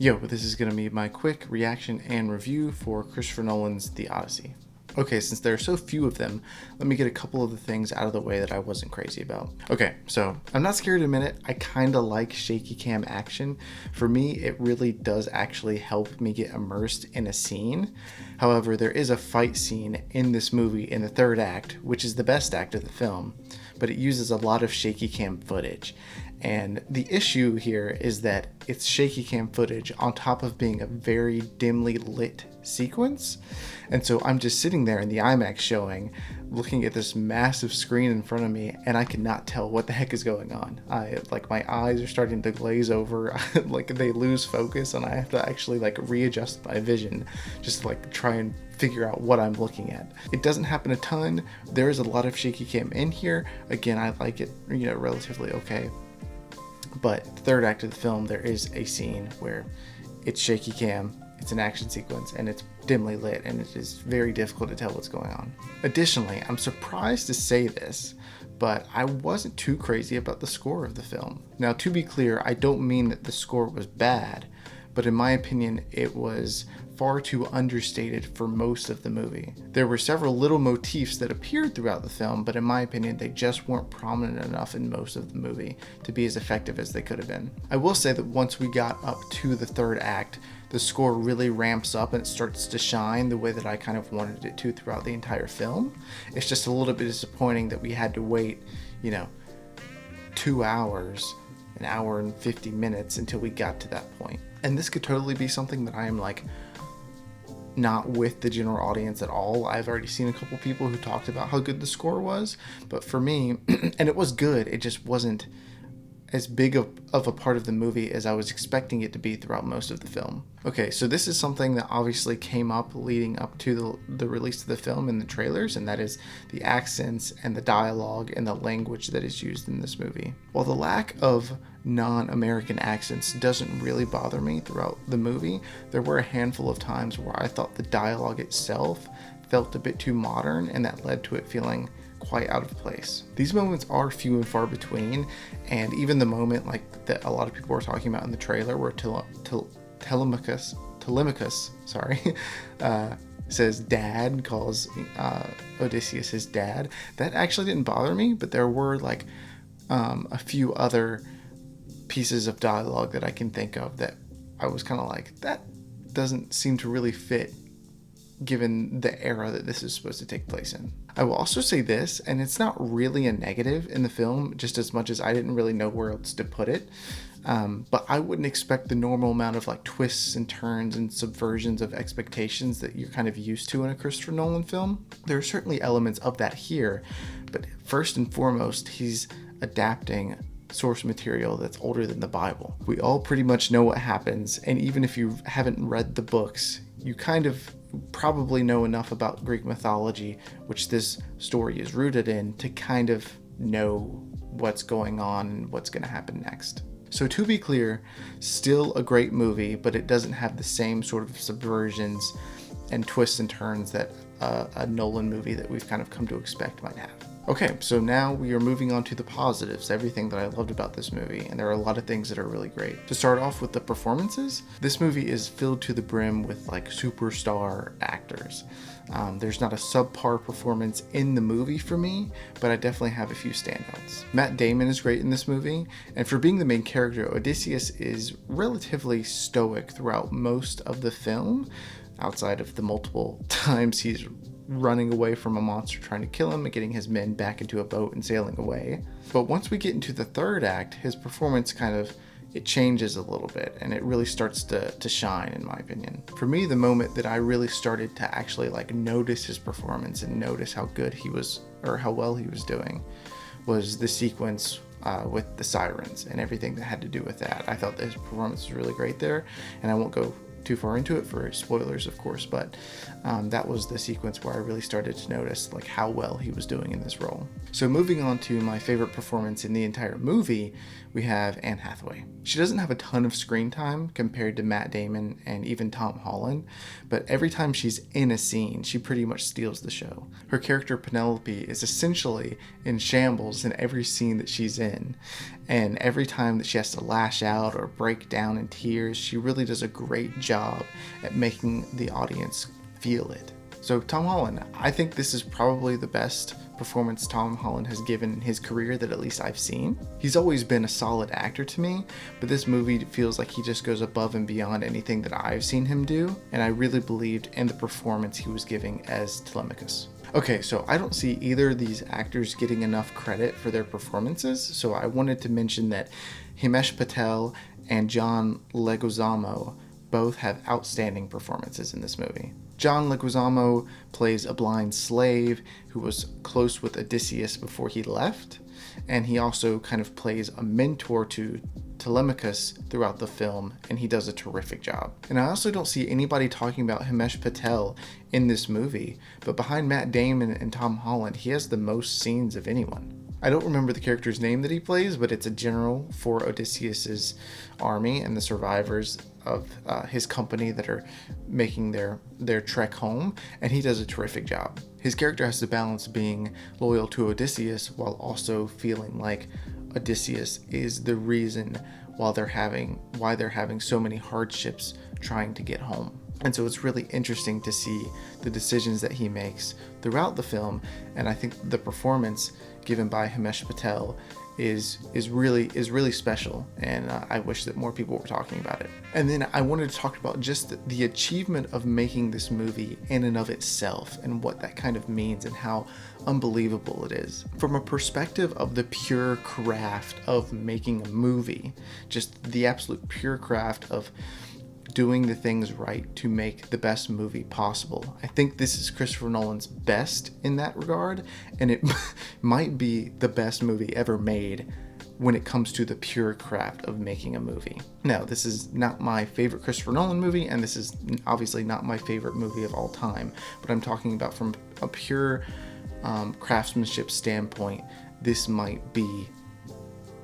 Yo, this is going to be my quick reaction and review for Christopher Nolan's The Odyssey. Okay, since there are so few of them, let me get a couple of the things out of the way that I wasn't crazy about. Okay, so I'm not scared to admit it, I kind of like shaky cam action. For me, it really does actually help me get immersed in a scene. However, there is a fight scene in this movie in the third act, which is the best act of the film, but it uses a lot of shaky cam footage. And the issue here is that it's shaky cam footage on top of being a very dimly lit sequence. And so I'm just sitting there in the IMAX showing, looking at this massive screen in front of me, and I cannot tell what the heck is going on. My eyes are starting to glaze over, like they lose focus, and I have to actually readjust my vision just to try and figure out what I'm looking at. It doesn't happen a ton. There is a lot of shaky cam in here. Again, I like it, relatively okay. But the third act of the film, there is a scene where it's shaky cam, it's an action sequence, and it's dimly lit, and it is very difficult to tell what's going on. Additionally, I'm surprised to say this, but I wasn't too crazy about the score of the film. Now, to be clear, I don't mean that the score was bad, but in my opinion, it was far too understated for most of the movie. There were several little motifs that appeared throughout the film, but in my opinion, they just weren't prominent enough in most of the movie to be as effective as they could have been. I will say that once we got up to the third act, the score really ramps up and it starts to shine the way that I kind of wanted it to throughout the entire film. It's just a little bit disappointing that we had to wait, 2 hours, an hour and 50 minutes until we got to that point. And this could totally be something that I am not with the general audience at all. I've already seen a couple people who talked about how good the score was, but for me, and it was good, it just wasn't as big of a part of the movie as I was expecting it to be throughout most of the film. Okay, so this is something that obviously came up leading up to the release of the film in the trailers, and that is the accents and the dialogue and the language that is used in this movie. While the lack of non-American accents doesn't really bother me throughout the movie, there were a handful of times where I thought the dialogue itself felt a bit too modern, and that led to it feeling quite out of place. These moments are few and far between, and even the moment that a lot of people were talking about in the trailer where Telemachus says dad, calls Odysseus his dad, that actually didn't bother me, but there were a few other pieces of dialogue that I can think of that I was kind of that doesn't seem to really fit given the era that this is supposed to take place in. I will also say this, and it's not really a negative in the film, just as much as I didn't really know where else to put it, but I wouldn't expect the normal amount of twists and turns and subversions of expectations that you're kind of used to in a Christopher Nolan film. There are certainly elements of that here, but first and foremost, he's adapting source material that's older than the Bible. We all pretty much know what happens, and even if you haven't read the books, you kind of probably know enough about Greek mythology, which this story is rooted in, to kind of know what's going on and what's going to happen next. So to be clear, still a great movie, but it doesn't have the same sort of subversions and twists and turns that a Nolan movie that we've kind of come to expect might have. Okay, so now we are moving on to the positives, everything that I loved about this movie, and there are a lot of things that are really great. To start off with the performances, this movie is filled to the brim with superstar actors. There's not a subpar performance in the movie for me, but I definitely have a few standouts. Matt Damon is great in this movie, and for being the main character, Odysseus is relatively stoic throughout most of the film, outside of the multiple times he's running away from a monster trying to kill him and getting his men back into a boat and sailing away. But once we get into the third act, his performance it changes a little bit, and it really starts to shine, in my opinion. For me, the moment that I really started to actually notice his performance and notice how good he was, or how well he was doing, was the sequence with the sirens and everything that had to do with that. I thought that his performance was really great there, and I won't go too far into it for spoilers, of course, but that was the sequence where I really started to notice how well he was doing in this role. So moving on to my favorite performance in the entire movie, we have Anne Hathaway. She doesn't have a ton of screen time compared to Matt Damon and even Tom Holland, but every time she's in a scene, she pretty much steals the show. Her character Penelope is essentially in shambles in every scene that she's in, And every time that she has to lash out or break down in tears, she really does a great job at making the audience feel it. So Tom Holland, I think this is probably the best performance Tom Holland has given in his career that at least I've seen. He's always been a solid actor to me, but this movie feels like he just goes above and beyond anything that I've seen him do, and I really believed in the performance he was giving as Telemachus. Okay, so I don't see either of these actors getting enough credit for their performances, so I wanted to mention that Himesh Patel and John Leguizamo both have outstanding performances in this movie. John Leguizamo plays a blind slave who was close with Odysseus before he left, and he also kind of plays a mentor to Telemachus throughout the film, and he does a terrific job. And I also don't see anybody talking about Himesh Patel in this movie, but behind Matt Damon and Tom Holland, he has the most scenes of anyone. I don't remember the character's name that he plays, but it's a general for Odysseus's army and the survivors of his company that are making their trek home, and he does a terrific job. His character has to balance being loyal to Odysseus while also feeling like Odysseus is the reason why they're having so many hardships trying to get home. And so it's really interesting to see the decisions that he makes throughout the film, and I think the performance given by Himesh Patel is really special, and I wish that more people were talking about it. And then I wanted to talk about just the achievement of making this movie in and of itself, and what that kind of means and how unbelievable it is. From a perspective of the pure craft of making a movie, just the absolute pure craft of doing the things right to make the best movie possible. I think this is Christopher Nolan's best in that regard, and it might be the best movie ever made when it comes to the pure craft of making a movie. Now, this is not my favorite Christopher Nolan movie, and this is obviously not my favorite movie of all time, but I'm talking about from a pure craftsmanship standpoint, this might be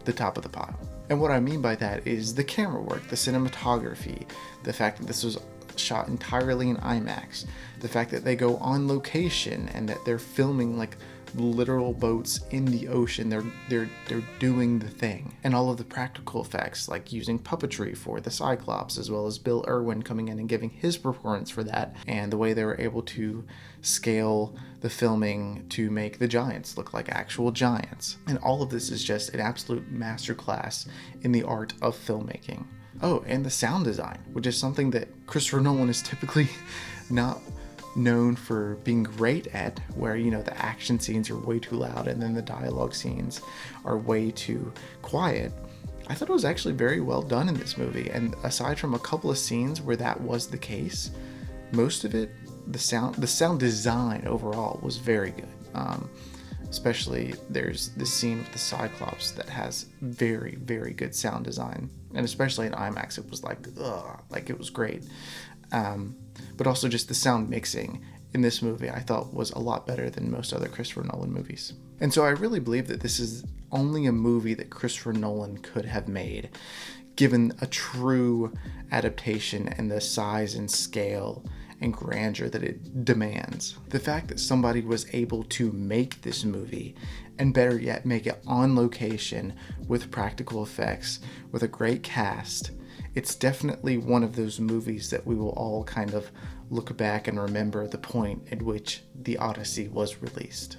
the top of the pile. And what I mean by that is the camera work, the cinematography, the fact that this was shot entirely in IMAX, the fact that they go on location and that they're filming like literal boats in the ocean. They're doing the thing. And all of the practical effects, like using puppetry for the Cyclops, as well as Bill Irwin coming in and giving his performance for that, and the way they were able to scale the filming to make the giants look like actual giants. And all of this is just an absolute masterclass in the art of filmmaking. Oh, and the sound design, which is something that Christopher Nolan is typically not known for being great at, where, you know, the action scenes are way too loud and then the dialogue scenes are way too quiet. I thought it was actually very well done in this movie, and aside from a couple of scenes where that was the case, most of it, the sound design overall was very good. Especially there's this scene with the Cyclops that has very, very good sound design, and especially in IMAX it was like it was great. But also just the sound mixing in this movie I thought was a lot better than most other Christopher Nolan movies. And so I really believe that this is only a movie that Christopher Nolan could have made, given a true adaptation and the size and scale and grandeur that it demands. The fact that somebody was able to make this movie, and better yet, make it on location with practical effects, with a great cast, it's definitely one of those movies that we will all kind of look back and remember the point at which the Odyssey was released.